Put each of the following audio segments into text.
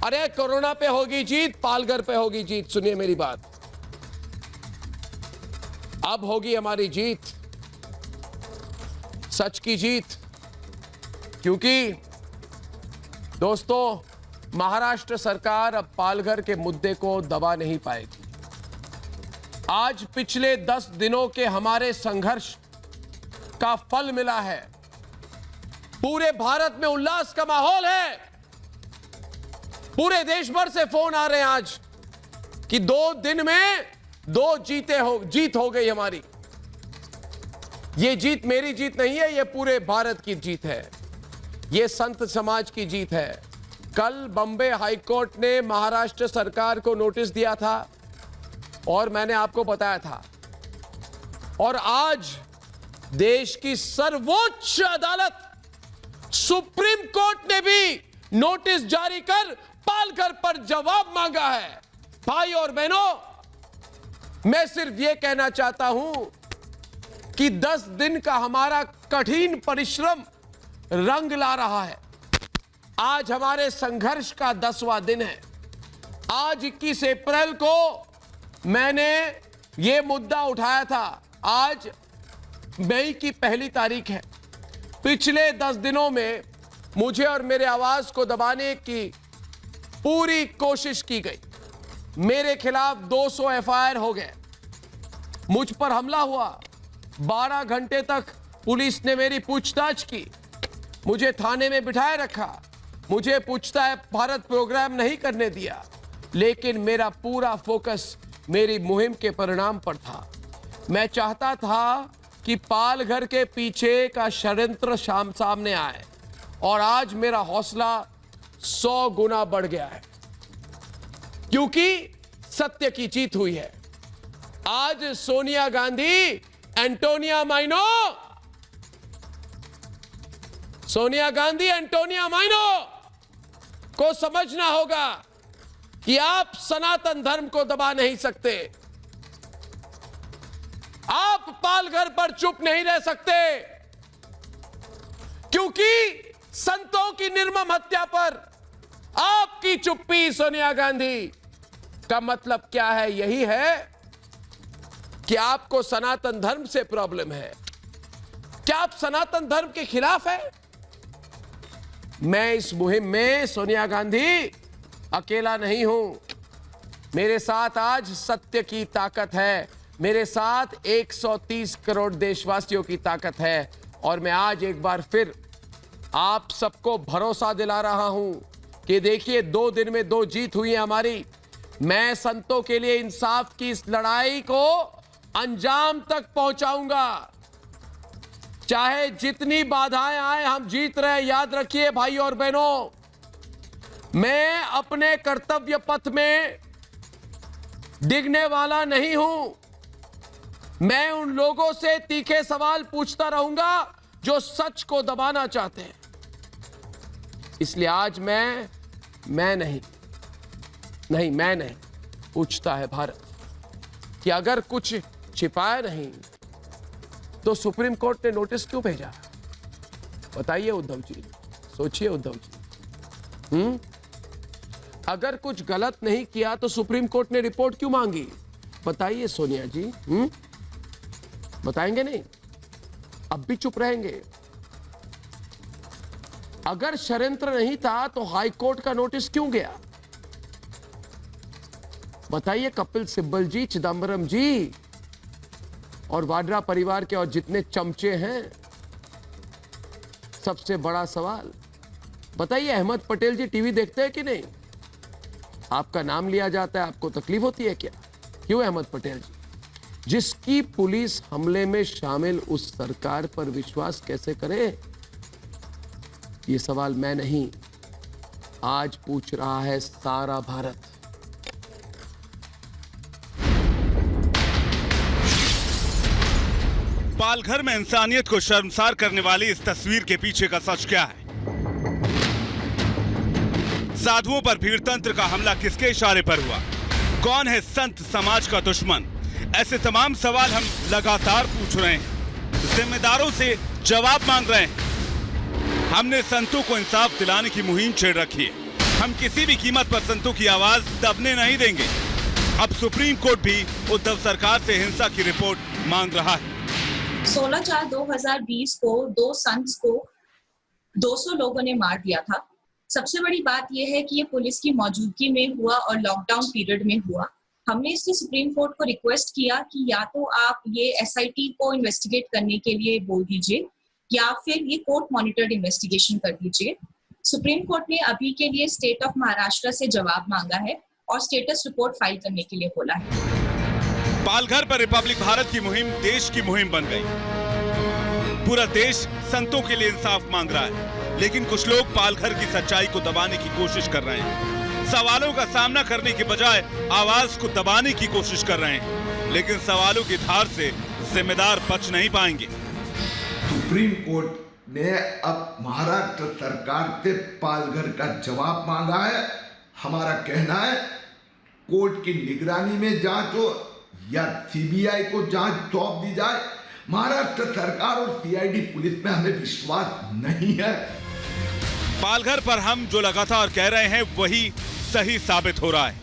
अरे कोरोना पे होगी जीत, पालघर पे होगी जीत। सुनिए मेरी बात, अब होगी हमारी जीत, सच की जीत। क्योंकि दोस्तों, महाराष्ट्र सरकार अब पालघर के मुद्दे को दबा नहीं पाएगी। आज पिछले 10 दिनों के हमारे संघर्ष का फल मिला है। पूरे भारत में उल्लास का माहौल है। पूरे देश भर से फोन आ रहे हैं आज कि 2 दिन में 2 जीत हो गई हमारी। ये जीत मेरी जीत नहीं है, ये पूरे भारत की जीत है। ये संत समाज की जीत है। कल बॉम्बे हाईकोर्ट ने महाराष्ट्र सरकार को नोटिस दिया था और मैंने आपको बताया था, और आज देश की सर्वोच्च अदालत सुप्रीम कोर्ट ने भी नोटिस जारी कर पालघर पर जवाब मांगा है। भाई और बहनों, मैं सिर्फ यह कहना चाहता हूं कि 10 दिन का हमारा कठिन परिश्रम रंग ला रहा है। आज हमारे संघर्ष का 10वां दिन है। आज 21 अप्रैल को मैंने यह मुद्दा उठाया था। आज मई की 1 तारीख है। पिछले 10 दिनों में मुझे और मेरे आवाज को दबाने की पूरी कोशिश की गई। मेरे खिलाफ 200 एफआईआर हो गए। मुझ पर हमला हुआ। 12 घंटे तक पुलिस ने मेरी पूछताछ की। मुझे थाने में बिठाए रखा। मुझे पूछता है भारत प्रोग्राम नहीं करने दिया। लेकिन मेरा पूरा फोकस मेरी मुहिम के परिणाम पर था। मैं चाहता था कि पालघर के पीछे का षड्यंत्र सामने आए, और आज मेरा हौसला 100 गुना बढ़ गया है, क्योंकि सत्य की जीत हुई है। आज सोनिया गांधी, एंटोनिया माइनो, सोनिया गांधी, एंटोनिया माइनो को समझना होगा कि आप सनातन धर्म को दबा नहीं सकते। आप पालघर पर चुप नहीं रह सकते, क्योंकि संतों की निर्मम हत्या पर आपकी चुप्पी, सोनिया गांधी, का मतलब क्या है? यही है कि आपको सनातन धर्म से प्रॉब्लम है। क्या आप सनातन धर्म के खिलाफ है? मैं इस मुहिम में, सोनिया गांधी, अकेला नहीं हूं। मेरे साथ आज सत्य की ताकत है। मेरे साथ 130 करोड़ देशवासियों की ताकत है। और मैं आज एक बार फिर आप सबको भरोसा दिला रहा हूं कि देखिए, 2 दिन में 2 जीत हुई है हमारी। मैं संतों के लिए इंसाफ की इस लड़ाई को अंजाम तक पहुंचाऊंगा। चाहे जितनी बाधाएं आए, हम जीत रहे। याद रखिए भाई और बहनों, मैं अपने कर्तव्य पथ में डिगने वाला नहीं हूं। मैं उन लोगों से तीखे सवाल पूछता रहूंगा जो सच को दबाना चाहते हैं। इसलिए आज मैं नहीं पूछता है भारत कि अगर कुछ छिपाया नहीं तो सुप्रीम कोर्ट ने नोटिस क्यों भेजा? बताइए उद्धव जी, सोचिए उद्धव जी। अगर कुछ गलत नहीं किया तो सुप्रीम कोर्ट ने रिपोर्ट क्यों मांगी? बताइए सोनिया जी। बताएंगे नहीं? अब भी चुप रहेंगे? अगर षड्यंत्र नहीं था तो हाई कोर्ट का नोटिस क्यों गया? बताइए कपिल सिब्बल जी, चिदंबरम जी और वाड्रा परिवार के और जितने चमचे हैं। सबसे बड़ा सवाल, बताइए अहमद पटेल जी टीवी देखते हैं कि नहीं? आपका नाम लिया जाता है, आपको तकलीफ होती है क्या? क्यों अहमद पटेल जी? जिसकी पुलिस हमले में शामिल उस सरकार पर विश्वास कैसे करे? ये सवाल मैं नहीं, आज पूछ रहा है सारा भारत। पालघर में इंसानियत को शर्मसार करने वाली इस तस्वीर के पीछे का सच क्या है? साधुओं पर भीड़तंत्र का हमला किसके इशारे पर हुआ? कौन है संत समाज का दुश्मन? ऐसे तमाम सवाल हम लगातार पूछ रहे हैं, जिम्मेदारों से जवाब मांग रहे हैं। हमने संतों को इंसाफ दिलाने की मुहिम छेड़ रखी है। हम किसी भी कीमत पर संतों की आवाज दबने नहीं देंगे। अब सुप्रीम कोर्ट भी उद्धव सरकार से हिंसा की रिपोर्ट मांग रहा है। 16/4/2020 को 2 संत्स को 200 लोगों ने मार दिया था। सबसे बड़ी बात यह है कि ये पुलिस की मौजूदगी में हुआ और लॉकडाउन पीरियड में हुआ। हमने इसलिए सुप्रीम कोर्ट को रिक्वेस्ट किया कि या तो आप ये एसआईटी को इन्वेस्टिगेट करने के लिए बोल दीजिए या फिर ये कोर्ट मॉनिटर्ड इन्वेस्टिगेशन कर दीजिए। सुप्रीम कोर्ट ने अभी के लिए स्टेट ऑफ महाराष्ट्र से जवाब मांगा है और स्टेटस रिपोर्ट फाइल करने के लिए बोला है। पालघर पर रिपब्लिक भारत की मुहिम देश की मुहिम बन गई। पूरा देश संतों के लिए इंसाफ मांग रहा है, लेकिन कुछ लोग पालघर की सच्चाई को दबाने की कोशिश कर रहे हैं। सवालों का सामना करने के बजाय आवाज को दबाने की कोशिश कर रहे हैं, लेकिन सवालों की धार से जिम्मेदार बच नहीं पाएंगे। सुप्रीम कोर्ट ने अब महाराष्ट्र सरकार से पालघर का जवाब मांगा है। हमारा कहना है कोर्ट की निगरानी में जांच हो या सीबीआई को जांच सौंप दी जाए। महाराष्ट्र सरकार और सीआईडी पुलिस में हमें विश्वास नहीं है। पालघर पर हम जो लगातार कह रहे हैं वही सही साबित हो रहा है,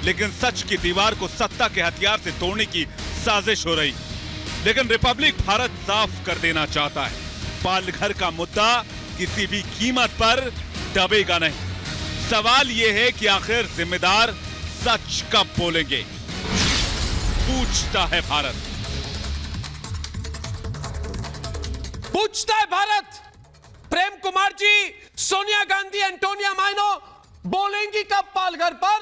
लेकिन सच की दीवार को सत्ता के हथियार से तोड़ने की साजिश हो रही। लेकिन रिपब्लिक भारत साफ कर देना चाहता है, पालघर का मुद्दा किसी भी कीमत पर दबेगा नहीं। सवाल यह है कि आखिर जिम्मेदार सच कब बोलेंगे, पूछता है भारत। पूछता है भारत। प्रेम कुमार जी, सोनिया गांधी, एंटोनिया माइनो बोलेंगी कब पालघर पर?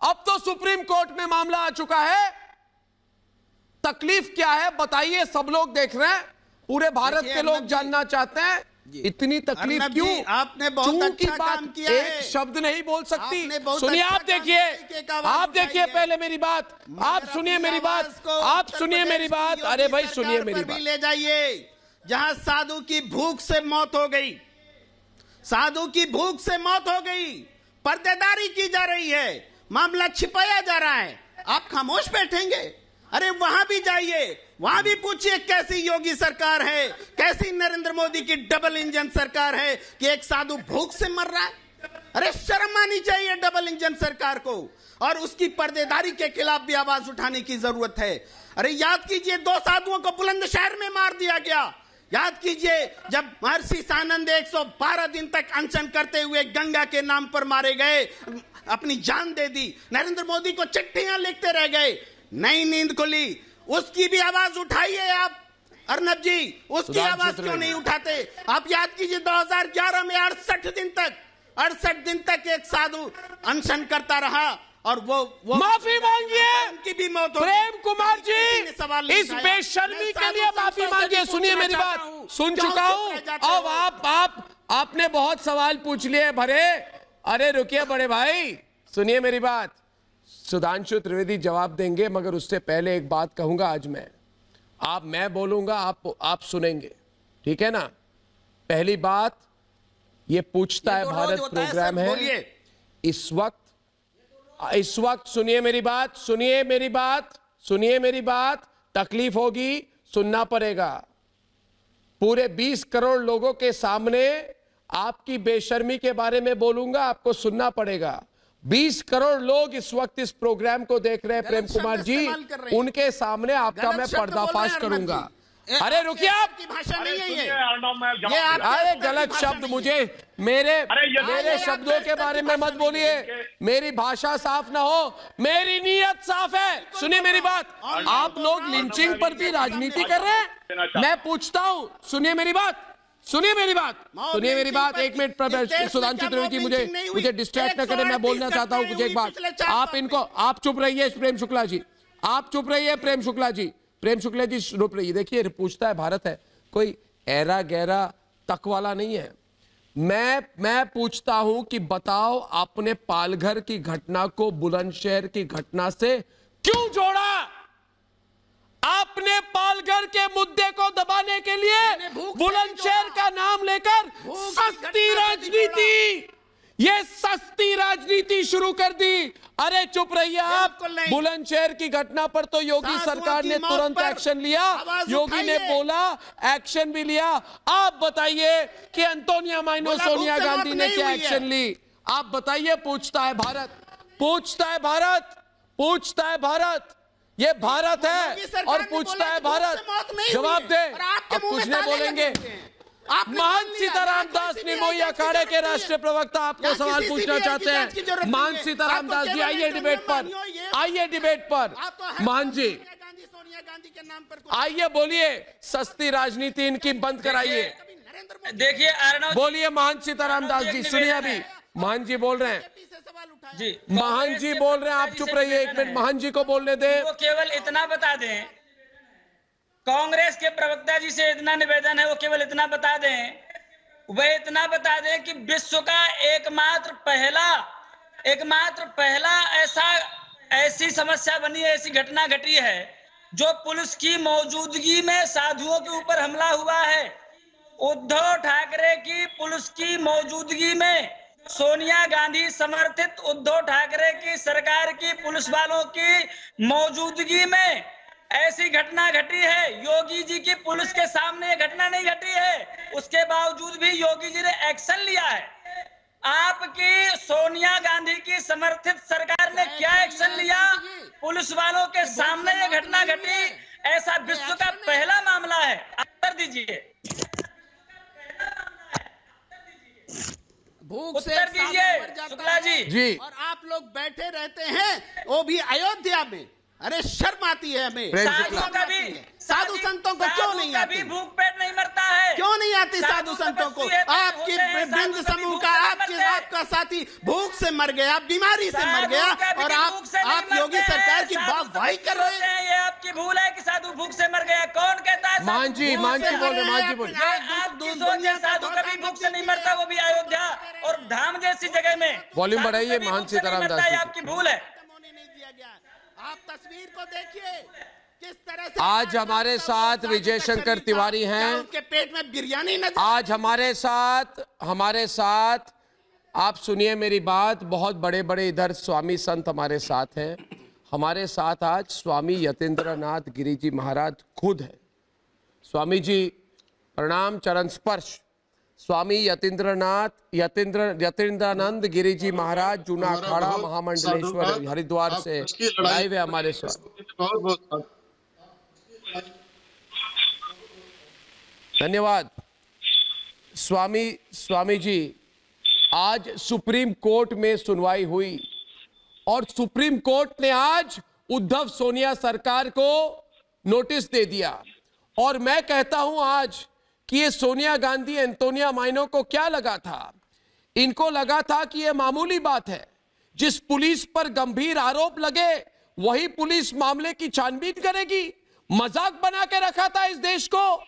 अब तो सुप्रीम कोर्ट में मामला आ चुका है। तकलीफ क्या है बताइए, सब लोग देख रहे हैं, पूरे भारत के लोग जानना चाहते हैं इतनी तकलीफ क्यों? आपने बहुत अच्छा काम किया है। एक शब्द नहीं बोल सकती। सुनिए, आप देखिए पहले मेरी बात, आप सुनिए मेरी बात, आप सुनिए मेरी बात। अरे भाई सुनिए मेरी बात। ले जाइए जहां साधु की भूख से मौत हो गई, साधु की भूख से मौत हो गई, पर्देदारी की जा रही है, मामला छिपाया जा रहा है, आप खामोश बैठेंगे? अरे वहां भी जाइए, वहां भी पूछिए कैसी योगी सरकार है, कैसी नरेंद्र मोदी की डबल इंजन सरकार है कि एक साधु भूख से मर रहा है। अरे शर्म आनी चाहिए डबल इंजन सरकार को, और उसकी पर्देदारी के खिलाफ भी आवाज उठाने की जरूरत है। अरे याद कीजिए 2 साधुओं को बुलंदशहर में मार दिया गया। याद कीजिए जब महर्षि सानंद 112 दिन तक अनशन करते हुए गंगा के नाम पर मारे गए, अपनी जान दे दी। नरेंद्र मोदी को चिट्ठियां लिखते रह गए, नई नींद खुली, उसकी भी आवाज उठाइए आप। अर्नब जी, उसकी आवाज क्यों नहीं उठाते? आप याद कीजिए 2011 में 68 दिन तक एक साधु अनशन करता रहा और वो माफी मांगिए, उनकी भी मौत हो गई। प्रेम कुमार जी, इस बेशर्मी के लिए माफी मांगिए। सुनिए मेरी बात, सुन चुका हूं। अब आपने बहुत सवाल पूछ लिए भरे। अरे रुकिए बड़े भाई, सुनिए मेरी बात। सुधांशु त्रिवेदी जवाब देंगे, मगर उससे पहले एक बात कहूंगा। आज मैं बोलूंगा, आप सुनेंगे, ठीक है ना? पहली बात, ये पूछता है भारत प्रोग्राम है। इस वक्त सुनिए मेरी बात, तकलीफ होगी, सुनना पड़ेगा। पूरे 20 करोड़ लोगों के सामने आपकी बेशर्मी के बारे में बोलूंगा, आपको सुनना पड़ेगा। 20 करोड़ लोग इस वक्त इस प्रोग्राम को देख रहे हैं प्रेम कुमार जी, उनके सामने आपका मैं पर्दाफाश करूंगा। अरे रुकिए, आपकी भाषा नहीं है ये अरे गलत शब्द मेरे शब्दों के बारे में मत बोलिए। मेरी भाषा साफ ना हो, मेरी नीयत साफ है। सुनिए मेरी बात, आप लोग लिंचिंग पर भी राजनीति कर रहे हैं। मैं पूछता हूं, सुनिए मेरी बात। एक मिनट सुधांशु त्रिवेदी, मुझे डिस्ट्रैक्ट न करें, मैं बोलना चाहता हूं कुछ एक बात। आप चुप रहिए प्रेम शुक्ला जी, प्रेम शुक्ला जी रुक रही। देखिए, पूछता है भारत है, कोई ऐरा गहरा तक वाला नहीं है। मैं पूछता हूं कि बताओ, आपने पालघर की घटना को बुलंदशहर की घटना से क्यों जोड़ा? आपने पालघर के मुद्दे को दबाने के लिए बुलंदशहर का नाम लेकर सस्ती राजनीति शुरू कर दी। अरे चुप रहिए आप। बुलंदशहर की घटना पर तो योगी सरकार ने तुरंत एक्शन लिया, योगी ने बोला, एक्शन भी लिया। आप बताइए कि एंटोनिया माइनो, सोनिया गांधी ने क्या एक्शन ली? आप बताइए, पूछता है भारत, पूछता है भारत, पूछता है भारत, ये भारत है और पूछता है भारत, जवाब दे। अब कुछ नहीं बोलेंगे। महंत सीताराम दास निर्मोही अखाड़े के राष्ट्रीय प्रवक्ता आपको सवाल पूछना चाहते हैं। महंत सीताराम दास जी आइए डिबेट पर, आइए डिबेट पर। महंत जी आइए, बोलिए, सस्ती राजनीति इनकी बंद कराइए। देखिए अर्णव, बोलिए महंत सीताराम दास जी, सुनिए अभी महंत जी बोल रहे हैं जी, महंत जी बोल रहे हैं, आप चुप रहिए एक मिनट, महंत जी को बोलने दें। वो केवल इतना बता दें, कांग्रेस के प्रवक्ता जी से इतना निवेदन है, वो केवल इतना बता दें, वह इतना बता दें कि विश्व का एकमात्र पहला ऐसी समस्या बनी है, ऐसी घटना घटी है जो पुलिस की मौजूदगी में साधुओं के ऊपर हमला हुआ है। उद्धव ठाकरे की पुलिस की मौजूदगी में, सोनिया गांधी समर्थित उद्धव ठाकरे की सरकार की पुलिस वालों की मौजूदगी में ऐसी घटना घटी है। योगी जी की पुलिस के सामने ये घटना नहीं घटी है, उसके बावजूद भी योगी जी ने एक्शन लिया है। आपकी सोनिया गांधी की समर्थित सरकार ने क्या एक्शन लिया? पुलिस वालों के सामने ये घटना घटी, ऐसा विश्व का पहला मामला है। उत्तर दीजिए, भूख से उत्तर दीजिए शुक्ला जी। और आप लोग बैठे रहते हैं, वो भी अयोध्या में। अरे शर्म आती है हमें। साधु संतों को क्यों नहीं आती? भूख पेट नहीं मरता है, क्यों नहीं आती साधु संतों को? आपकी वृंद समूह का आपका साथी भूख से मर गया, बीमारी से मर गया, और आप योगी सरकार की वाहवाही कर रहे हैं। ये आपकी भूल है कि साधु भूख से मर गया। कौन कहता है? मान जी बोल रहे, साधु कभी भूख से नहीं मरता, वो भी अयोध्या और धाम जैसी जगह में। वॉल्यूम बढ़ाइए महंत सीताराम दास जी। आपकी भूल है। आप तस्वीर को देखिए किस तरह से। आज हमारे साथ विजय शंकर तिवारी हैं, उनके पेट में बिरयानी नजर। आज हमारे साथ आप सुनिए मेरी बात, बहुत बड़े बड़े इधर स्वामी संत हमारे साथ हैं। हमारे साथ आज स्वामी यतीन्द्रनाथ गिरी जी महाराज खुद है। स्वामी जी प्रणाम, चरण स्पर्श। स्वामी यतीन्द्रानंद गिरी जी महाराज, जूना अखाड़ा, महामंडलेश्वर, हरिद्वार से लाइव है हमारे साथ। धन्यवाद। स्वामी जी, आज सुप्रीम कोर्ट में सुनवाई हुई और सुप्रीम कोर्ट ने आज उद्धव सोनिया सरकार को नोटिस दे दिया। और मैं कहता हूं आज कि ये सोनिया गांधी, एंटोनिया माइनो को क्या लगा था? इनको लगा था कि ये मामूली बात है। जिस पुलिस पर गंभीर आरोप लगे वही पुलिस मामले की छानबीन करेगी। मजाक बना के रखा था इस देश को।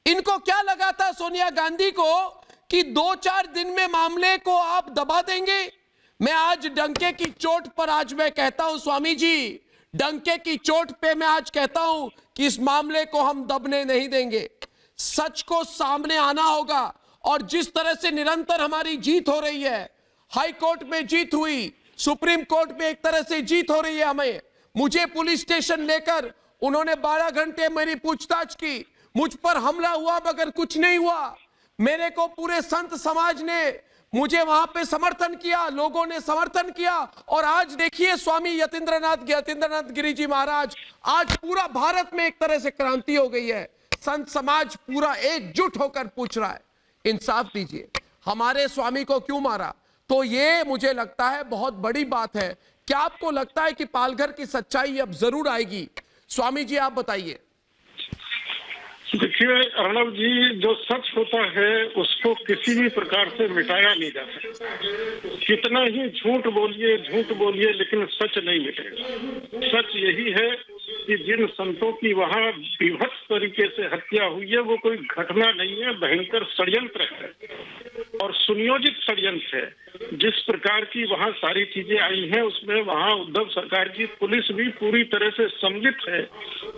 इनको क्या लगा था सोनिया गांधी को कि 2-4 दिन में मामले को आप दबा देंगे? मैं आज डंके की चोट पर आज मैं कहता हूं स्वामी जी, डंके की चोट पे मैं आज कहता हूं कि इस मामले को हम दबने नहीं देंगे। सच को सामने आना होगा। और जिस तरह से निरंतर हमारी जीत हो रही है, हाई कोर्ट में जीत हुई, सुप्रीम कोर्ट में एक तरह से जीत हो रही है हमें। मुझे पुलिस स्टेशन लेकर उन्होंने 12 घंटे मेरी पूछताछ की, मुझ पर हमला हुआ मगर कुछ नहीं हुआ। मेरे को पूरे संत समाज ने मुझे वहां पे समर्थन किया, लोगों ने समर्थन किया। और आज देखिए स्वामी यतीन्द्रनाथ गिरी जी महाराज, आज पूरा भारत में एक तरह से क्रांति हो गई है। संत समाज पूरा एकजुट होकर पूछ रहा है, इंसाफ दीजिए, हमारे स्वामी को क्यों मारा? तो ये मुझे लगता है बहुत बड़ी बात है। क्या आपको लगता है कि पालघर की सच्चाई अब जरूर आएगी? स्वामी जी आप बताइए। देखिए अर्णव जी, जो सच होता है उसको किसी भी प्रकार से मिटाया नहीं जा सकता। कितना ही झूठ बोलिए लेकिन सच नहीं मिटेगा। सच यही है कि जिन संतों की वहाँ विभत्स तरीके से हत्या हुई है वो कोई घटना नहीं है, भयंकर षड्यंत्र है और सुनियोजित षड्यंत्र है। जिस प्रकार की वहाँ सारी चीजें आई हैं उसमें वहाँ उद्धव सरकार की पुलिस भी पूरी तरह से सम्मिलित है।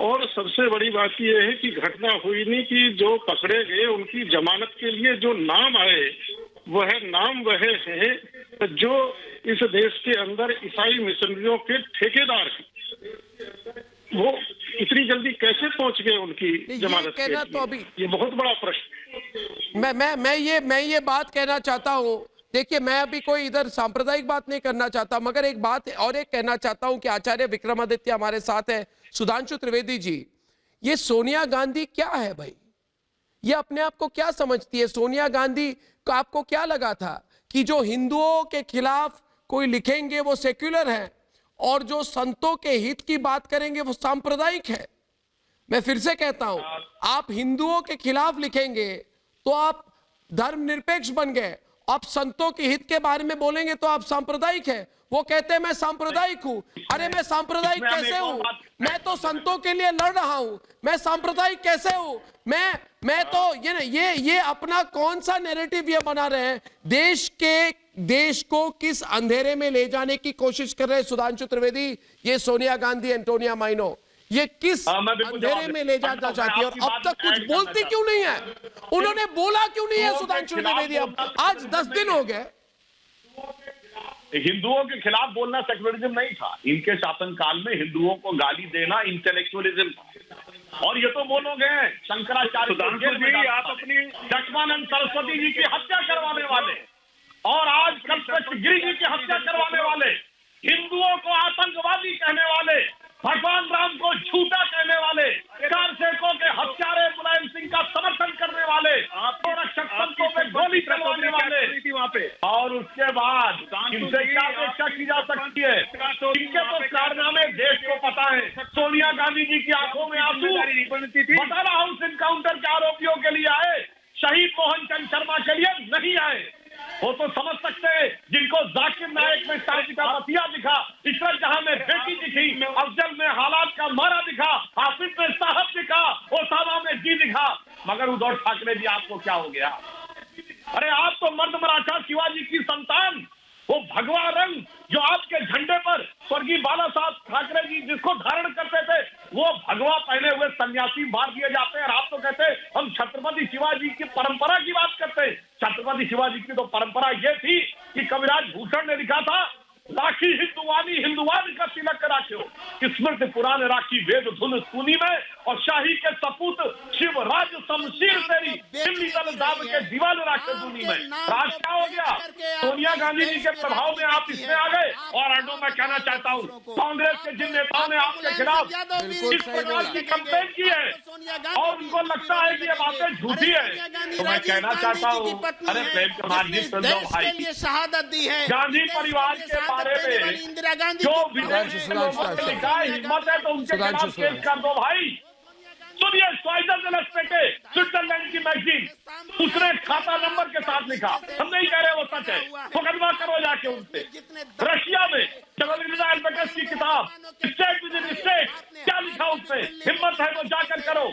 और सबसे बड़ी बात यह है कि घटना हुई नहीं कि जो पकड़े गए उनकी जमानत के लिए जो नाम आए वह है जो इस देश के अंदर ईसाई मिशनरियों के ठेकेदार हैं। वो इतनी जल्दी कैसे पहुंच गए उनकी जमानत के लिए? तो अभी ये बहुत बड़ा प्रश्न है। मैं ये बात कहना चाहता हूं देखिए, मैं अभी कोई इधर सांप्रदायिक बात नहीं करना चाहता, मगर एक बात और एक कहना चाहता हूं कि आचार्य विक्रमादित्य हमारे साथ है, सुधांशु त्रिवेदी जी, ये सोनिया गांधी क्या है भाई? ये अपने आप को क्या समझती है? सोनिया गांधी को आपको क्या लगा था कि जो हिंदुओं के खिलाफ कोई लिखेंगे वो सेक्युलर है और जो संतों के हित की बात करेंगे वो सांप्रदायिक है? मैं फिर से कहता हूं, आप हिंदुओं के खिलाफ लिखेंगे तो आप धर्मनिरपेक्ष बन गए, आप संतों के हित के बारे में बोलेंगे तो आप सांप्रदायिक है। वो कहते हैं मैं सांप्रदायिक हूं। अरे मैं सांप्रदायिक कैसे हूं? मैं तो संतों के लिए लड़ रहा हूं, मैं सांप्रदायिक कैसे हूं? मैं तो ये अपना कौन सा नैरेटिव ये बना रहे हैं? देश को किस अंधेरे में ले जाने की कोशिश कर रहे हैं सुधांशु त्रिवेदी, ये सोनिया गांधी, एंटोनिया माइनो, ये किस अंधेरे में ले जाना चाहती है? और अब तक कुछ बोलती क्यों नहीं है? उन्होंने बोला क्यों नहीं है सुधांशु त्रिवेदी? अब आज 10 दिन हो गए। हिंदुओं के खिलाफ बोलना सेक्युलरिज्म नहीं था। इनके शासनकाल में हिंदुओं को गाली देना इंटेलेक्चुअलिज्म था। और ये तो वो लोग हैं शंकराचार्य जी, आप अपनी लक्ष्मानंद सरस्वती जी की हत्या करवाने वाले और आज कल्पगिरी जी की हत्या करवाने वाले, हिंदुओं को आतंकवादी कहने वाले, भगवान राम को झूठा कहने वाले, कारसेकों के हत्यारे मुलायम सिंह का समर्थन करने वाले, रक्षक संतों पे गोली चलवाने वाले वहाँ पे, और उसके बाद इनसे क्या अपेक्षा की जा सकती है? इनके तो कारनामे देश को पता है। सोनिया गांधी जी की आंखों में आंसू बटाला हाउस इनकाउंटर के आरोपियों के लिए आए, शहीद मोहन चंद शर्मा के लिए नहीं आए। वो तो समझ सकते हैं जिनको जाकिर नायक में शादी का मसीहा दिखा, इशरत जहां में बेटी दिखी, अफजल में हालात का मारा दिखा, हाफिज में साहब दिखा, ओसामा में जी दिखा, मगर उद्धव ठाकरे जी आपको क्या हो गया? अरे आप तो मर्द मराठा शिवाजी की संतान, वो भगवा रंग जो आपके झंडे पर स्वर्गीय बाला साहब ठाकरे जी जिसको धारण करते थे, वो भगवा पहने हुए सन्यासी मार दिए जाते हैं। और आप तो कहते हैं हम छत्रपति शिवाजी की परंपरा की बात करते हैं। छत्रपति शिवाजी की तो परंपरा ये थी कि कविराज भूषण ने लिखा था, राखी हिंदुवानी हिंदुवान का तिलक राख्यो, स्मृति पुराण राखी वेद धुन सुनी में, और शाही के सपूत शिवराज शमशीर तेरी दिल्ली दल दाब के दीवान राखे दूनी में। राज क्या हो गया? सोनिया गांधी जी के प्रभाव में आप इसमें आ गए। और अंडो मैं कहना चाहता हूँ, कांग्रेस के जिन नेताओं ने आपके खिलाफ इस प्रकार की कंपेन की है और उनको लगता है कि ये बातें झूठी है, तो मैं कहना चाहता हूँ, अरे प्रेम कुमार जी सुन लो भाई, शहादत दी है गांधी परिवार के बारे में इंदिरा गांधी जो विदेशी लोगों ने लिखा है, हिम्मत है तो उनके खिलाफ केस कर दो भाई। सुनिए, स्विट्जरलैंड की मैगजीन, उसने खाता नंबर के साथ लिखा, हम नहीं कह रहे वो सच है, मुकदमा करो जाके उनसे। रशिया में एल्बर्टस की किताब स्टेट विद इन स्टेट, क्या लिखा उसमें? हिम्मत है तो जाकर करो।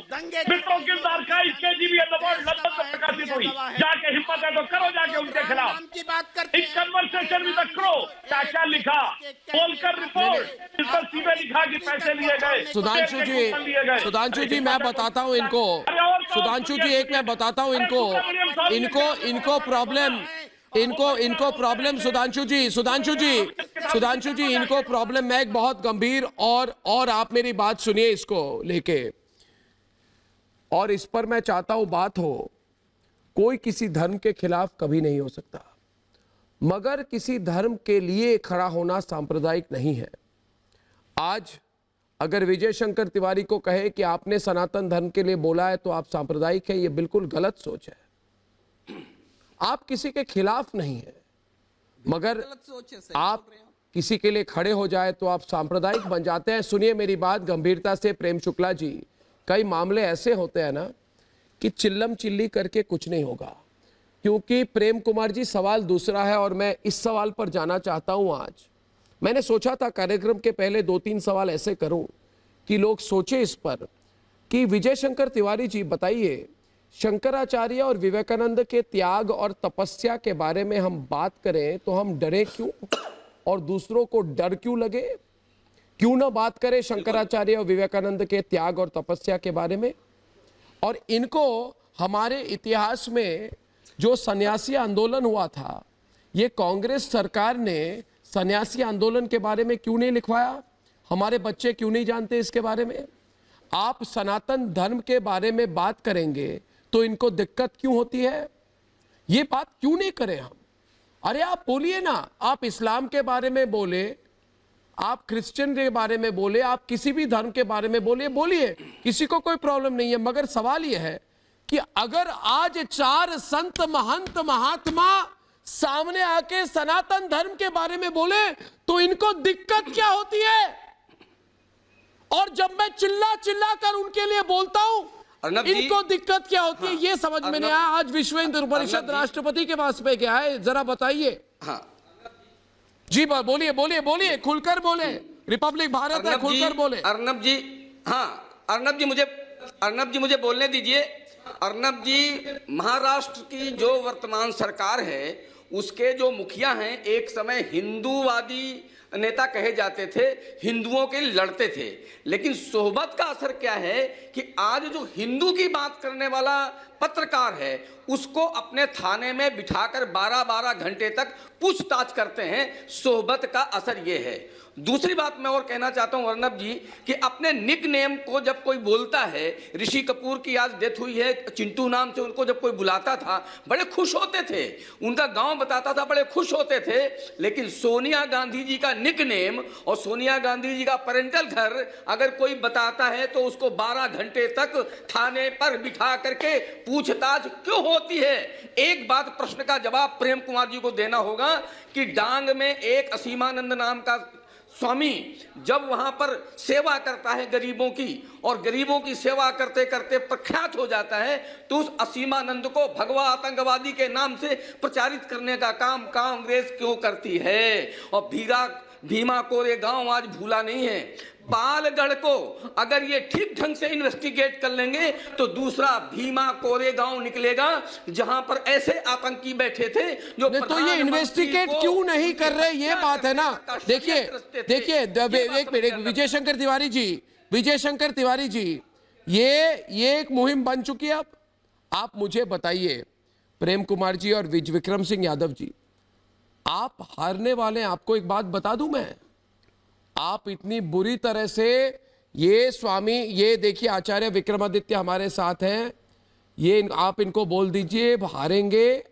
मित्रों की archive KGB in the world London में प्रकाशित हुई, जाके हिम्मत है तो करो जाके उनके खिलाफ। एक कन्वर्सेशन विद द क्रो, क्या क्या लिखा? पोलकर रिपोर्ट, इस पर सीधे लिखा कि पैसे लिए गए। सुधांशु जी मैं बताता हूं इनको, सुधांशु जी एक मैं बताता हूं इनको प्रॉब्लम सुधांशु जी इनको प्रॉब्लम, मैं एक बहुत गंभीर और आप मेरी बात सुनिए इसको लेके, और इस पर मैं चाहता हूं बात हो। कोई किसी धर्म के खिलाफ कभी नहीं हो सकता, मगर किसी धर्म के लिए खड़ा होना सांप्रदायिक नहीं है। आज अगर विजय शंकर तिवारी को कहे कि आपने सनातन धर्म के लिए बोला है तो आप सांप्रदायिक है, ये बिल्कुल गलत सोच है। आप किसी के खिलाफ नहीं है, मगर आप किसी के लिए खड़े हो जाए तो आप सांप्रदायिक बन जाते हैं। सुनिए मेरी बात गंभीरता से प्रेम शुक्ला जी, कई मामले ऐसे होते हैं ना कि चिल्लम चिल्ली करके कुछ नहीं होगा, क्योंकि प्रेम कुमार जी सवाल दूसरा है और मैं इस सवाल पर जाना चाहता हूं। आज मैंने सोचा था कार्यक्रम के पहले 2-3 सवाल ऐसे करूं कि लोग सोचे इस पर कि विजय शंकर तिवारी जी बताइए, शंकराचार्य और विवेकानंद के त्याग और तपस्या के बारे में हम बात करें तो हम डरे क्यों और दूसरों को डर क्यों लगे? क्यों ना बात करें शंकराचार्य और विवेकानंद के त्याग और तपस्या के बारे में? और इनको हमारे इतिहास में जो सन्यासी आंदोलन हुआ था, ये कांग्रेस सरकार ने सन्यासी आंदोलन के बारे में क्यों नहीं लिखवाया? हमारे बच्चे क्यों नहीं जानते इसके बारे में? आप सनातन धर्म के बारे में बात करेंगे तो इनको दिक्कत क्यों होती है? ये बात क्यों नहीं करें हम? अरे आप बोलिए ना, आप इस्लाम के बारे में बोले, आप क्रिश्चियन के बारे में बोले, आप किसी भी धर्म के बारे में बोलिए, किसी को कोई प्रॉब्लम नहीं है। मगर सवाल यह है कि अगर आज 4 संत महंत महात्मा सामने आके सनातन धर्म के बारे में बोले तो इनको दिक्कत क्या होती है? और जब मैं चिल्ला चिल्ला कर उनके लिए बोलता हूं, इनको दिक्कत क्या होती है? ये समझ में नहीं आया। आज विश्व हिंदू परिषद राष्ट्रपति के पास पे क्या है, जरा बताइए। हाँ जी बोलिए, खुलकर बोले। रिपब्लिक भारत है, खुलकर बोले। अर्नब जी, हाँ अर्नब जी मुझे बोलने दीजिए। अर्नब जी, महाराष्ट्र की जो वर्तमान सरकार है उसके जो मुखिया हैं, एक समय हिंदूवादी नेता कहे जाते थे, हिंदुओं के लड़ते थे, लेकिन सोहबत का असर क्या है कि आज जो हिंदू की बात करने वाला पत्रकार है उसको अपने थाने में बिठाकर 12-12 घंटे तक पूछताछ करते हैं। सोहबत का असर यह है। दूसरी बात मैं और कहना चाहता हूं अर्नब जी कि अपने निक नेम को जब कोई बोलता है, ऋषि कपूर की आज डेथ हुई है, चिंटू नाम से उनको जब कोई बुलाता था बड़े खुश होते थे, उनका गांव बताता था, बड़े खुश होते थे। लेकिन सोनिया गांधी जी का निक नेम और सोनिया गांधी जी का पेरेंटल घर अगर कोई बताता है तो उसको 12 घंटे तक थाने पर बिठा करके पूछताछ क्यों होती है? एक बात, प्रश्न का जवाब प्रेम कुमार जी को देना होगा कि डांग में एक असीमानंद नाम का स्वामी जब वहां पर सेवा करता है गरीबों की, और गरीबों की सेवा करते करते प्रख्यात हो जाता है, तो उस असीमानंद को भगवा आतंकवादी के नाम से प्रचारित करने का काम कांग्रेस क्यों करती है? और भीमा कोरेगांव आज भूला नहीं है। पालगढ़ को अगर ये ठीक ढंग से इन्वेस्टिगेट कर लेंगे तो दूसरा भीमा कोरेगांव निकलेगा जहां पर ऐसे आतंकी बैठे थे जो तो ये इन्वेस्टिगेट क्यों नहीं कर रहे, ये बात है ना। देखिए एक मिनट, विजय शंकर तिवारी जी, ये एक मुहिम बन चुकी है। आप मुझे बताइए, प्रेम कुमार जी और विक्रम सिंह यादव जी, आप हारने वाले हैं। आपको एक बात बता दूं मैं, आप इतनी बुरी तरह से ये स्वामी, ये देखिए आचार्य विक्रमादित्य हमारे साथ हैं, ये आप इनको बोल दीजिए हारेंगे,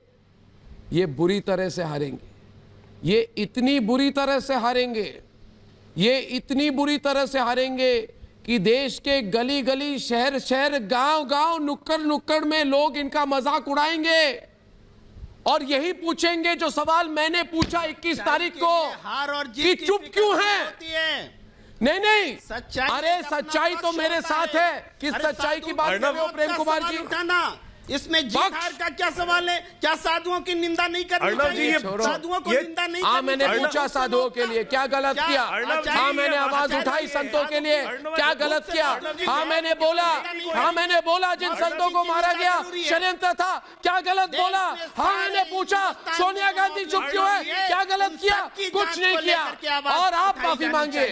ये बुरी तरह से हारेंगे, ये इतनी बुरी तरह से हारेंगे, ये इतनी बुरी तरह से हारेंगे कि देश के गली गली, शहर शहर, गांव गांव, नुक्कड़ नुक्कड़ में लोग इनका मजाक उड़ाएंगे और यही पूछेंगे जो सवाल मैंने पूछा 21 तारीख को, हार और जीत कि चुप क्यों है? नहीं, अरे सच्चाई तो मेरे साथ है। किस सच्चाई की बात कर रहे हो प्रेम कुमार जी? इसमें जीत हार का क्या सवाल है? क्या साधुओं की निंदा नहीं करनी चाहिए? साधुओं को निंदा नहीं करनी। मैंने पूछा साधुओं के लिए क्या गलत किया? हाँ, मैंने आवाज उठाई संतों के लिए, क्या गलत किया? हाँ, मैंने बोला जिन संतों को मारा गया षड्यंत्र था, क्या गलत बोला? हाँ, मैंने पूछा सोनिया गांधी चुप क्यों है, क्या गलत किया? कुछ नहीं किया। और आप माफी मांगे।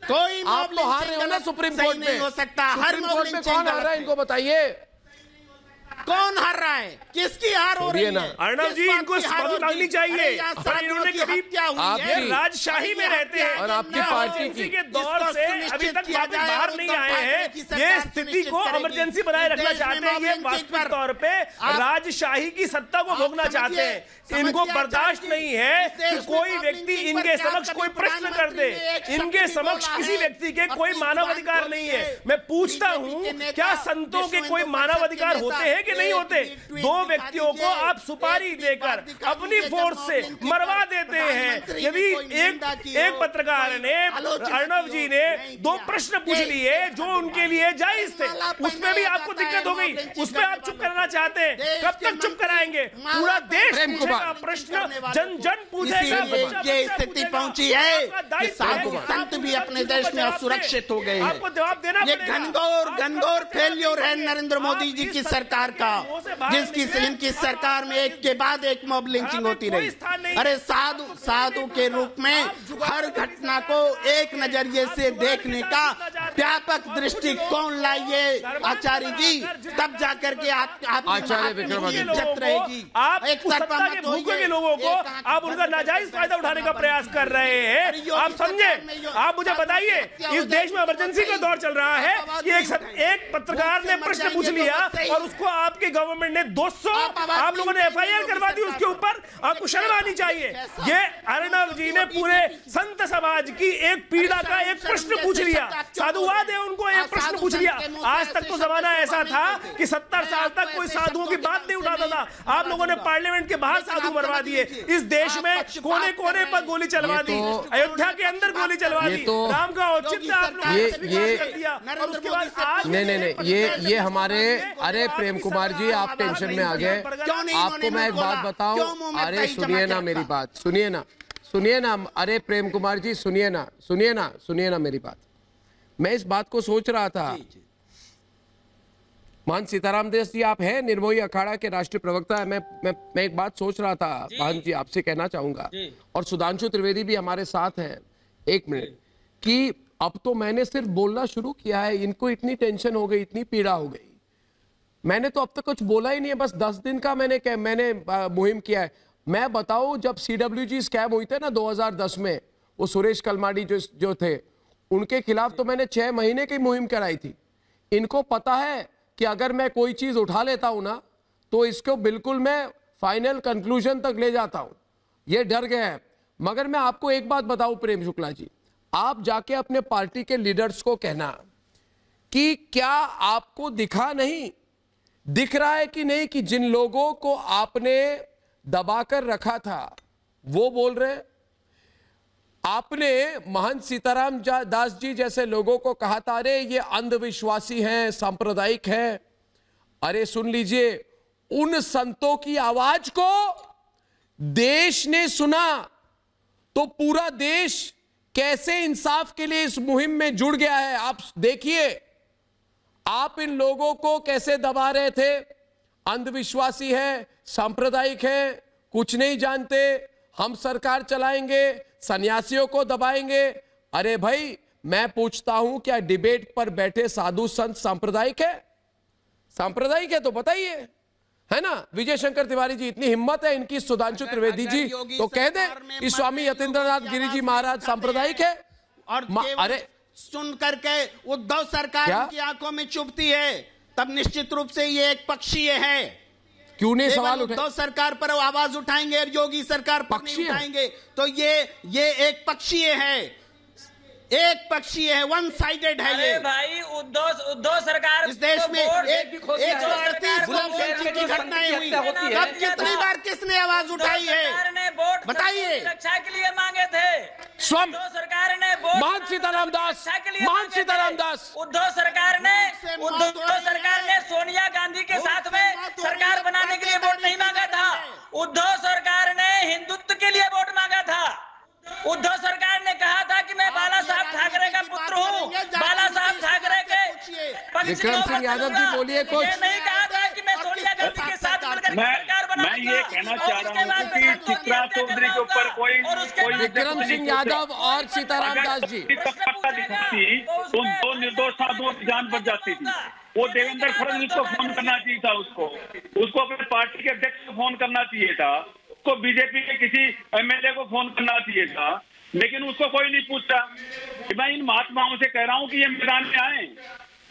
कोई आप तो हार रहे हो ना सुप्रीम कोर्ट में। हो सकता, सुप्रीम कोर्ट में कौन हार रहा है इनको बताइए? कौन हार रहा है? किसकी हार हो रही है? अर्नब जी, इनको माफी मांगनी चाहिए। इन्होंने कभी राजशाही में रहते हैं और आपकी पार्टी के दौर से अभी तक बाहर नहीं आए हैं। ये स्थिति को इमरजेंसी बनाए रखना चाहते हैं। ये वास्तविक तौर पे राजशाही की सत्ता को भोगना चाहते हैं। इनको बर्दाश्त नहीं है कि कोई व्यक्ति इनके समक्ष कोई प्रश्न कर दे। इनके समक्ष किसी व्यक्ति के कोई मानवाधिकार नहीं है। मैं पूछता हूँ, क्या संतों के कोई मानवाधिकार होते हैं कि नहीं होते? 2 व्यक्तियों को आप सुपारी देकर अपनी फोर्स से मरवा देते हैं। यदि एक पत्रकार ने, अर्नब जी ने 2 प्रश्न पूछ लिए जो उनके लिए जायज थे, उसमें भी आपको दिक्कत हो गई, उसमें आप चुप करना चाहते हैं। कब तक चुप कराएंगे? पूरा देश पूछेगा प्रश्न, जन जन पूछेगा। ये स्थिति पहुंची है कि साधु संत भी अपने देश में असुरक्षित हो गए हैं। आपको जवाब देना पड़ेगा। घनघोर फेल्योर है नरेंद्र मोदी जी की सरकार का, जिसकी इनकी सरकार में एक के बाद एक मॉब लिंचिंग होती रही। अरे साधु के रूप में हर घटना को एक नजरिए से देखने का व्यापक दृष्टिकोण लाइए आचार्य जी, तब जाकर के आप आचार्य विक्रमादित्य इज्जत रहेगी। आप एक उस तरफा सत्ता के मत भूखे होइए। के लोगों को आप उनका नाजायज फायदा उठाने का प्रयास कर रहे हैं। आप समझे, आप मुझे बताइए, इस देश में इमरजेंसी का दौर चल रहा है कि एक पत्रकार ने प्रश्न पूछ लिया और उसको आपके गवर्नमेंट ने 200 आप लोगों ने FIR करवा दी उसके ऊपर। आपको शर्म आनी चाहिए। ये अर्णव जी ने पूरे संत समाज की एक पीड़ा का एक प्रश्न पूछ लिया, साधुवाद है उनको एक प्रश्न पूछ लिया। आज तक तो जमाना ऐसा था कि 70 साल तक कोई साधुओं की बात नहीं उठाता था। आप लोगों ने पार्लियामेंट के बाहर साधु मरवा दिए। इस देश में कोने कोने पर गोली चलवा दी, अयोध्या के अंदर गोली चलवा दी, राम का औचित्य आप लोगों ने स्वीकार कर दिया। और उसके बाद आज नहीं, ये हमारे, अरे प्रेम कुमार जी आप टेंशन में आ गए। आपको मैं एक बात बताऊं, अरे सुनिए ना मेरी बात, सुनिए ना, अरे प्रेम कुमार जी सुनिए ना मेरी बात। मैं इस बात को सोच रहा था, महंत सीताराम दास जी आप हैं निर्मोही अखाड़ा के राष्ट्रीय प्रवक्ता है। मैं एक बात सोच रहा था महंत जी, आपसे कहना चाहूंगा, और सुधांशु त्रिवेदी भी हमारे साथ हैं, एक मिनट, कि अब तो मैंने सिर्फ बोलना शुरू किया है, इनको इतनी टेंशन हो गई, इतनी पीड़ा हो गई, मैंने तो अब तक कुछ बोला ही नहीं है, बस 10 दिन का मैंने मुहिम किया है। मैं बताऊं, जब CWG स्कैम हुई थे ना 2010 में, वो सुरेश कलमाडी जो थे, उनके खिलाफ तो मैंने 6 महीने की मुहिम कराई थी। इनको पता है कि अगर मैं कोई चीज उठा लेता हूं ना, तो इसको बिल्कुल मैं फाइनल कंक्लूजन तक ले जाता हूं, ये डर गए हैं। मगर मैं आपको एक बात बताऊं प्रेम शुक्ला जी, आप जाके अपने पार्टी के लीडर्स को कहना कि क्या आपको दिख रहा है कि नहीं कि जिन लोगों को आपने दबाकर रखा था वो बोल रहे हैं। आपने महंत सीताराम दास जी जैसे लोगों को कहा था, अरे ये अंधविश्वासी हैं, सांप्रदायिक हैं। अरे सुन लीजिए, उन संतों की आवाज को देश ने सुना तो पूरा देश कैसे इंसाफ के लिए इस मुहिम में जुड़ गया है। आप देखिए, आप इन लोगों को कैसे दबा रहे थे, अंधविश्वासी है, सांप्रदायिक है, कुछ नहीं जानते, हम सरकार चलाएंगे, सन्यासियों को दबाएंगे। अरे भाई, मैं पूछता हूं, क्या डिबेट पर बैठे साधु संत सांप्रदायिक है? सांप्रदायिक है तो बताइए, है ना? विजय शंकर तिवारी जी, इतनी हिम्मत है इनकी, सुधांशु त्रिवेदी जी तो कह दे कि स्वामी यतीन्द्रनाथ गिरी जी महाराज सांप्रदायिक है। और अरे सुन करके उद्धव सरकार की आंखों में चुभती है, तब निश्चित रूप से ये एक पक्षीय है। क्यों नहीं सवाल उठे? उद्धव सरकार पर आवाज उठाएंगे और योगी सरकार पर नहीं उठाएंगे, तो ये एक पक्षीय है, वन साइडेड है। ये भाई उद्धव सरकार इस देश में 138 की घटनाएं हुई, तब कितनी बार किसने आवाज उठाई है बताइए? रक्षा के लिए मांगे थे उद्धव सरकार ने वोट, महंत सीताराम दास, उद्धव सरकार ने सोनिया गांधी के साथ में सरकार बनाने के लिए वोट नहीं मांगा था। उद्धव सरकार ने हिंदुत्व के लिए वोट मांगा था। उद्धव सरकार ने कहा था कि मैं बाला साहब ठाकरे का पुत्र हूँ, बाला साहब ठाकरे के विक्रम सिंह यादव जी बोलिए कुछ। नहीं कहा था कि मैं सोनिया गांधी के साथ मिलकर सरकार बनाऊंगा। मैं ये कहना चाह रहा हूँ कि चित्रा चौधरी के ऊपर कोई विक्रम सिंह यादव और सीताराम दास जी दिखाती तो 2 निर्दोष साधुओं की जान बच जाती थी। वो देवेंद्र फडणवीस को फोन करना चाहिए था, उसको अपने पार्टी के अध्यक्ष को फोन करना चाहिए था, उसको बीजेपी के किसी MLA को फोन करना चाहिए था, लेकिन उसको कोई नहीं पूछता। मैं इन महात्माओं से कह रहा हूँ कि ये मैदान में आए,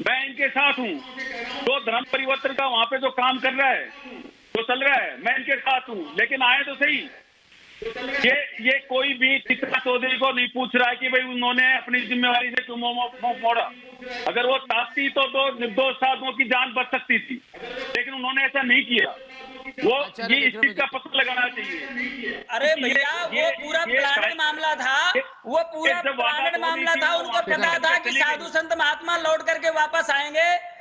मैं इनके साथ हूँ। जो धर्म परिवर्तन का वहां पे जो काम कर रहा है, जो चल रहा है, मैं इनके साथ हूँ, लेकिन आए तो सही। ये कोई भी चित्रा चौधरी को नहीं पूछ रहा है कि भाई उन्होंने अपनी जिम्मेवारी से क्यों मोड़ा। अगर वो चाहती तो 2 निर्दोष साधुओं की जान बच सकती थी, लेकिन उन्होंने ऐसा नहीं किया। वो ये इस चीज का पता लगाना चाहिए। अरे भैया, वो पूरा प्लानिड मामला था, उनको पता था कि साधु संत महात्मा लौट करके वापस आएंगे।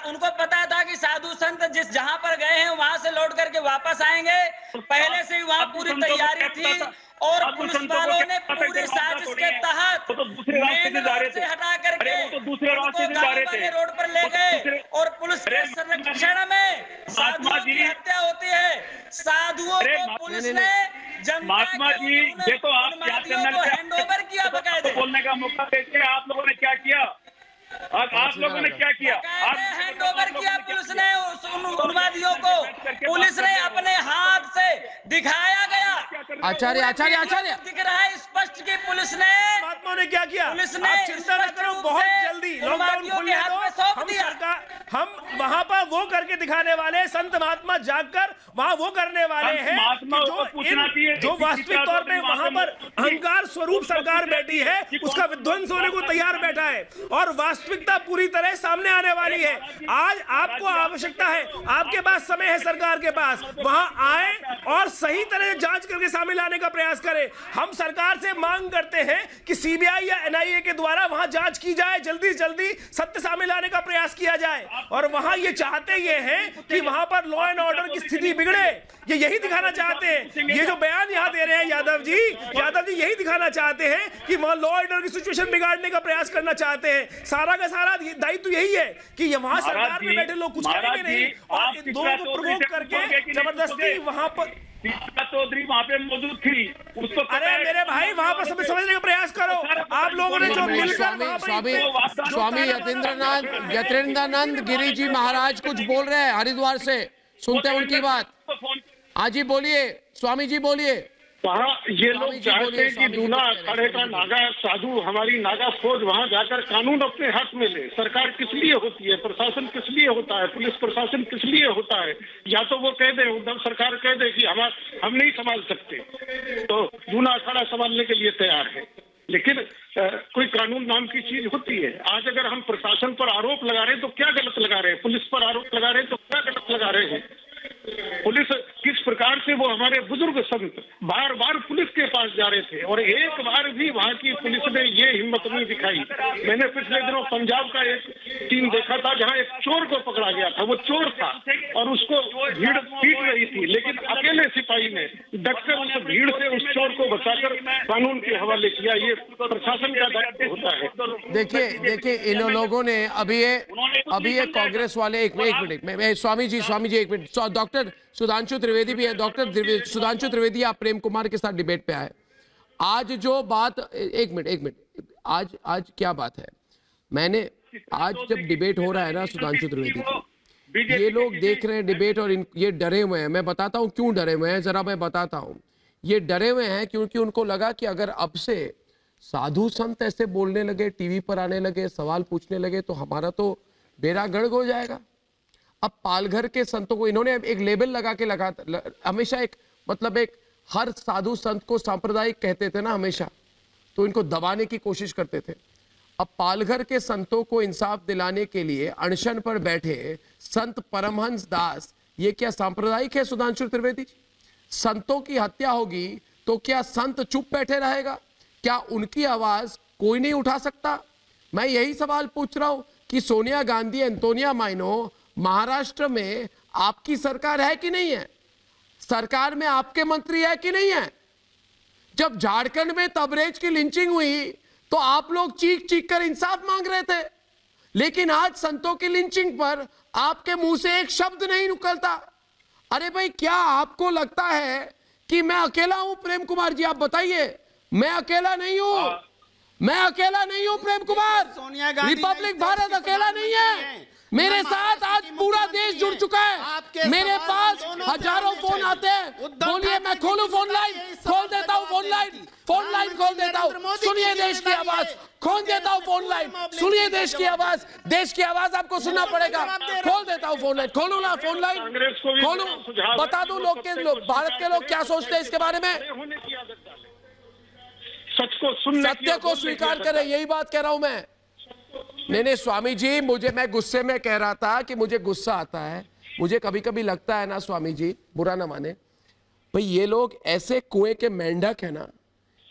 उनको पता था कि साधु संत जहां पर गए हैं वहां से लौट करके वापस आएंगे। पहले से ही वहां पूरी तैयारी थी और पुलिस वालों ने पूरी साजिश के तहत मेन रोड से हटा करके रोड पर ले गए और पुलिस के संरक्षण में साधुओं की हत्या होती है। साधुओं को पुलिस ने महात्मा जी, देखो आप क्या करना हैंड ओवर किया बकायदे। बोलने का मौका देते, आप लोगों ने क्या किया? आप लोगों ने क्या किया? हैंड ओवर किया पुलिस ने उन्मादियों को, पुलिस ने अपने हाथ से दिखाया गया। आचार्य आचार्य आचार्य दिख रहा है स्पष्ट कि पुलिस ने महात्माओं ने क्या किया? पुलिस ने आप चिंता न करो, बहुत जल्दी लॉकडाउन खुलने दो। हम वहां पर वो करके दिखाने वाले, संत महात्मा जागकर वहां वो करने वाले हैं जो वास्तविक तौर पे वहां पर अहंकार स्वरूप सरकार बैठी है, उसका विध्वंस होने को तैयार बैठा है और वास्तविकता पूरी तरह सामने आने वाली है। आज आपको आवश्यकता है, आपके पास समय है, सरकार के पास, वहां आए और सही तरह जांच करके सामने लाने का प्रयास करें। हम सरकार से मांग करते हैं कि सीबीआई या एनआईए के द्वारा वहां जांच की जाए, जल्दी से जल्दी सत्य सामने लाने का प्रयास किया जाए। और वहां ये चाहते ये हैं कि वहां पर लॉ एंड ऑर्डर की स्थिति बिगड़े, ये यही दिखाना चाहते हैं। ये जो बयान यहां दे रहे हैं यादव जी यही दिखाना चाहते हैं कि वहां लॉ ऑर्डर की सिचुएशन बिगाड़ने का प्रयास करना चाहते हैं। सारा का सारा दायित्व यही है कि वहां सरकार में बैठे लोग कुछ करेंगे नहीं और इन दोनों को प्रोवोक करके जबरदस्ती वहां पर चौधरी वहाँ पे मौजूद थी, उसको अरे मेरे भाई वहां पर समझने का प्रयास करो। आप लोगों ने जो मिलकर स्वामी यतीन्द्रानंद गिरी जी महाराज कुछ बोल रहे हैं हरिद्वार से, सुनते हैं उनकी बात। हाँ जी बोलिए स्वामी जी बोलिए। वहाँ ये लोग चाहते हैं कि दूना अखाड़े का नागा साधु, हमारी नागा फौज वहाँ जाकर कानून अपने हाथ में ले। सरकार किस लिए होती है, प्रशासन किस लिए होता है, पुलिस प्रशासन किस लिए होता है? या तो वो कह दे, उद्धव सरकार कह दे कि हम नहीं संभाल सकते, तो दूना अखाड़ा संभालने के लिए तैयार है। लेकिन कोई कानून नाम की चीज होती है। आज अगर हम प्रशासन पर आरोप लगा रहे हैं तो क्या गलत लगा रहे हैं, पुलिस पर आरोप लगा रहे हैं तो क्या गलत लगा रहे हैं? पुलिस किस प्रकार से वो हमारे बुजुर्ग संत बार बार पुलिस के पास जा रहे थे और एक बार भी वहाँ की पुलिस ने ये हिम्मत नहीं दिखाई। मैंने पिछले दिनों पंजाब का एक टीम देखा था जहाँ एक चोर को पकड़ा गया था, वो चोर था और उसको भीड़ पीट रही थी, लेकिन अकेले सिपाही ने डटकर उस भीड़ से उस चोर को बचाकर कानून के हवाले किया। ये प्रशासन का दायित्व होता है। देखिए इन लोगों ने अभी ये कांग्रेस वाले एक मिनट स्वामी जी एक मिनट, डॉक्टर सुधांशु त्रिवेदी भी है। डॉक्टर सुधांशु त्रिवेदी आप प्रेम कुमार के साथ डिबेट पे आए। आज जो बात एक मिनट आज क्या बात है, मैंने आज जब डिबेट हो रहा है ना सुधांशु त्रिवेदी की, ये लोग देख रहे हैं डिबेट और ये डरे हुए हैं। मैं बताता हूं क्यों डरे हुए हैं, जरा मैं बताता हूं। ये डरे हुए हैं क्योंकि उनको लगा कि अगर अब से साधु संत ऐसे बोलने लगे, टीवी पर आने लगे, सवाल पूछने लगे तो हमारा तो बेड़ा गर्क हो जाएगा। अब पालघर के संतों को इन्होंने एक लेबल लगा के हमेशा एक हर साधु संत को सांप्रदायिक कहते थे ना हमेशा, तो इनको दबाने की कोशिश करते थे। अब पालघर के संतों को इंसाफ दिलाने के लिए अनशन पर बैठे संत परमहंस दास, ये क्या सांप्रदायिक है सुधांशु त्रिवेदी? संतों की हत्या होगी तो क्या संत चुप बैठे रहेगा? क्या उनकी आवाज कोई नहीं उठा सकता? मैं यही सवाल पूछ रहा हूं कि सोनिया गांधी, एंटोनिया माइनो, महाराष्ट्र में आपकी सरकार है कि नहीं है? सरकार में आपके मंत्री है कि नहीं है? जब झारखंड में तबरेज की लिंचिंग हुई तो आप लोग चीख चीख कर इंसाफ मांग रहे थे, लेकिन आज संतों की लिंचिंग पर आपके मुंह से एक शब्द नहीं निकलता। अरे भाई क्या आपको लगता है कि मैं अकेला हूं? प्रेम कुमार जी आप बताइए। मैं अकेला नहीं हूं, मैं अकेला नहीं हूं प्रेम कुमार। रिपब्लिक भारत अकेला नहीं है, मेरे साथ आज पूरा देश जुड़ चुका है। मेरे पास हजारों फोन आते हैं। बोलिए मैं खोलूं फोन लाइन? खोल देता हूं फोन लाइन खोल देता हूं। सुनिए देश की आवाज, खोल देता हूं फोन लाइन। सुनिए देश की आवाज आपको सुनना पड़ेगा। खोल देता हूं फोन लाइन, खोलूं ना फोन लाइन, खोलूं, बता दूं भारत के लोग क्या सोचते हैं इसके बारे में। सत्य को स्वीकार करें, यही बात कह रहा हूं मैं। नहीं स्वामी जी, मैं गुस्से में कह रहा था कि मुझे गुस्सा आता है। मुझे कभी कभी लगता है ना स्वामी जी, बुरा ना माने भाई, ये लोग ऐसे कुएं के मेंढक है ना।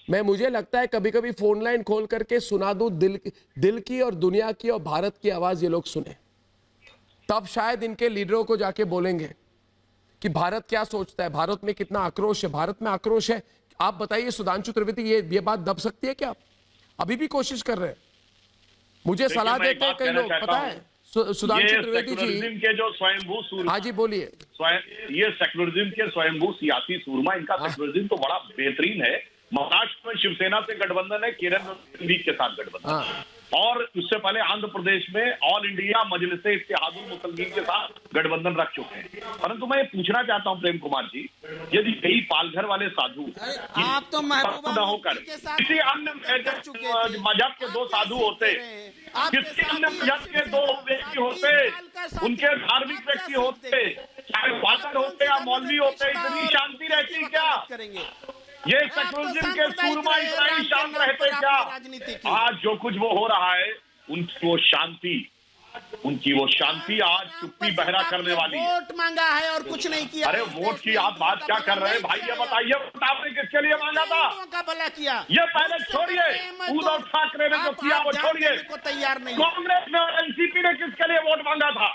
मुझे लगता है कभी कभी फोन लाइन खोल करके सुना दूं दिल की और दुनिया की और भारत की आवाज ये लोग सुने, तब शायद इनके लीडरों को जाके बोलेंगे कि भारत क्या सोचता है, भारत में कितना आक्रोश है। भारत में आक्रोश है। आप बताइए सुधांशु त्रिवेदी, ये बात दब सकती है क्या? अभी भी कोशिश कर रहे हैं। मुझे सलाह देते हैं कई लोग, पता है सुधांशु त्रिवेदी जी के जो स्वयंभू सूरमा, हाँ जी बोलिए। ये सेक्युलरिज्म के स्वयंभू सियासी सूरमा, इनका सेक्युलरिज्म तो बड़ा बेहतरीन है। महाराष्ट्र में शिवसेना से गठबंधन है, केरल में के साथ गठबंधन। और उससे पहले आंध्र प्रदेश में ऑल इंडिया मजलिसे इत्तेहादुल मुस्लिमीन के साथ गठबंधन रख चुके हैं। परंतु मैं ये पूछना चाहता हूं प्रेम कुमार जी, यदि यही पालघर वाले साधु आप तो महबूबा न होकर किसी अन्य मजहब के दो साधु होते, किसी अन्य मजहब के दो व्यक्ति होते, उनके धार्मिक व्यक्ति होते, चाहे फादर होते या मौलवी होते, इतनी शांति रहती क्या? ये सेक्युलरिज्म के सूरमा इतना ही शांत रहते क्या? आज जो कुछ वो हो रहा है, उनकी वो शांति आज चुप्पी बहरा करने वाली है। वोट मांगा है और कुछ नहीं किया। अरे वोट की आप बात क्या कर रहे हैं भाई? ये बताइए, वोट आपने किसके लिए मांगा था? का भला किया। ये पहले छोड़िए, उद्धव ठाकरे ने जो किया वो छोड़िए। तैयार नहीं। कांग्रेस ने और एनसीपी ने किसके लिए वोट मांगा था?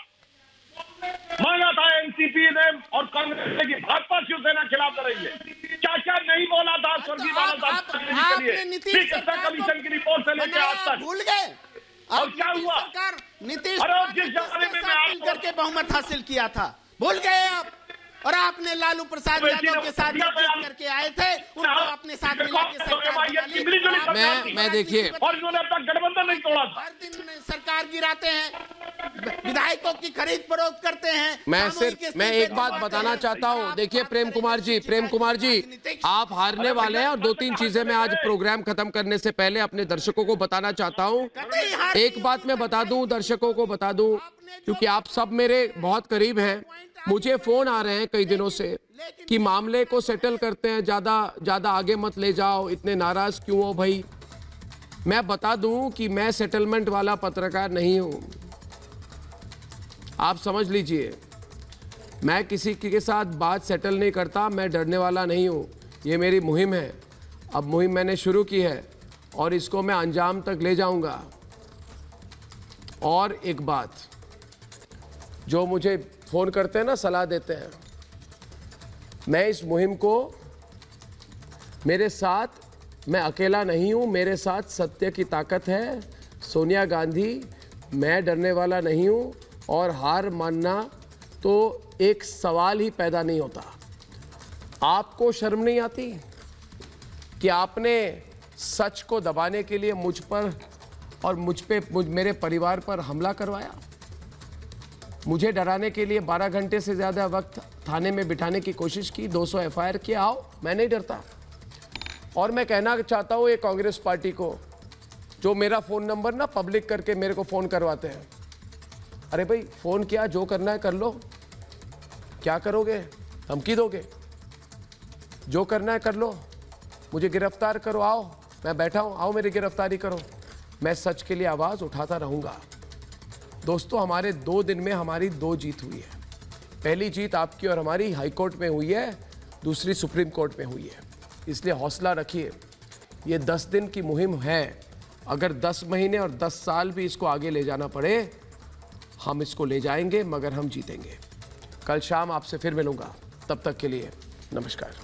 मांगा था एनसीपी ने और कांग्रेस ने की भाजपा शिवसेना खिलाफ लड़ेंगे। क्या क्या नहीं बोला था स्वर्गीय बाला साहब के लिए? कमीशन की रिपोर्ट से लेकर आज तक भूल गए। और क्या हुआ? नीतीश जिस जमाने में मैं करके बहुमत हासिल किया था, भूल गए आप? और आपने लालू प्रसाद यादव के साथ करके आए थे, उनको अपने साथ मिला के सरकार मैं देखिए, और उन्होंने अपना गठबंधन नहीं तोड़ा था। हर दिन सरकार गिराते हैं, विधायकों की खरीद फरोख्त करते हैं। मैं एक बात बताना चाहता हूं। देखिए प्रेम कुमार जी, आप हारने वाले हैं और 2-3 चीजें मैं आज प्रोग्राम खत्म करने से पहले अपने दर्शकों को बताना चाहता हूं। एक बात मैं बता दूं, दर्शकों को बता दूं, क्योंकि आप सब मेरे बहुत करीब हैं। मुझे फोन आ रहे हैं कई दिनों से कि मामले को सेटल करते हैं, ज्यादा आगे मत ले जाओ, इतने नाराज क्यों हो भाई? मैं बता दूं कि मैं सेटलमेंट वाला पत्रकार नहीं हूं, आप समझ लीजिए। मैं किसी के साथ बात सेटल नहीं करता, मैं डरने वाला नहीं हूं। ये मेरी मुहिम है, अब मुहिम मैंने शुरू की है और इसको मैं अंजाम तक ले जाऊंगा। और एक बात, जो मुझे फ़ोन करते हैं ना, सलाह देते हैं, मैं इस मुहिम को मेरे साथ, मैं अकेला नहीं हूं, मेरे साथ सत्य की ताकत है, सोनिया गांधी, मैं डरने वाला नहीं हूं और हार मानना तो एक सवाल ही पैदा नहीं होता। आपको शर्म नहीं आती कि आपने सच को दबाने के लिए मुझ पर और मेरे परिवार पर हमला करवाया? मुझे डराने के लिए 12 घंटे से ज़्यादा वक्त थाने में बिठाने की कोशिश की, 200 एफआईआर किया। आओ, मैं नहीं डरता। और मैं कहना चाहता हूँ ये कांग्रेस पार्टी को, जो मेरा फ़ोन नंबर ना पब्लिक करके मेरे को फ़ोन करवाते हैं, अरे भाई फ़ोन किया, जो करना है कर लो। क्या करोगे? धमकी दोगे? जो करना है कर लो, मुझे गिरफ्तार करो, आओ, मैं बैठा हूँ, आओ मेरी गिरफ्तारी करो। मैं सच के लिए आवाज़ उठाता रहूँगा। दोस्तों, हमारे 2 दिन में हमारी 2 जीत हुई है। पहली जीत आपकी और हमारी हाई कोर्ट में हुई है, दूसरी सुप्रीम कोर्ट में हुई है। इसलिए हौसला रखिए, ये 10 दिन की मुहिम है। अगर 10 महीने और 10 साल भी इसको आगे ले जाना पड़े, हम इसको ले जाएंगे, मगर हम जीतेंगे। कल शाम आपसे फिर मिलूंगा, तब तक के लिए नमस्कार।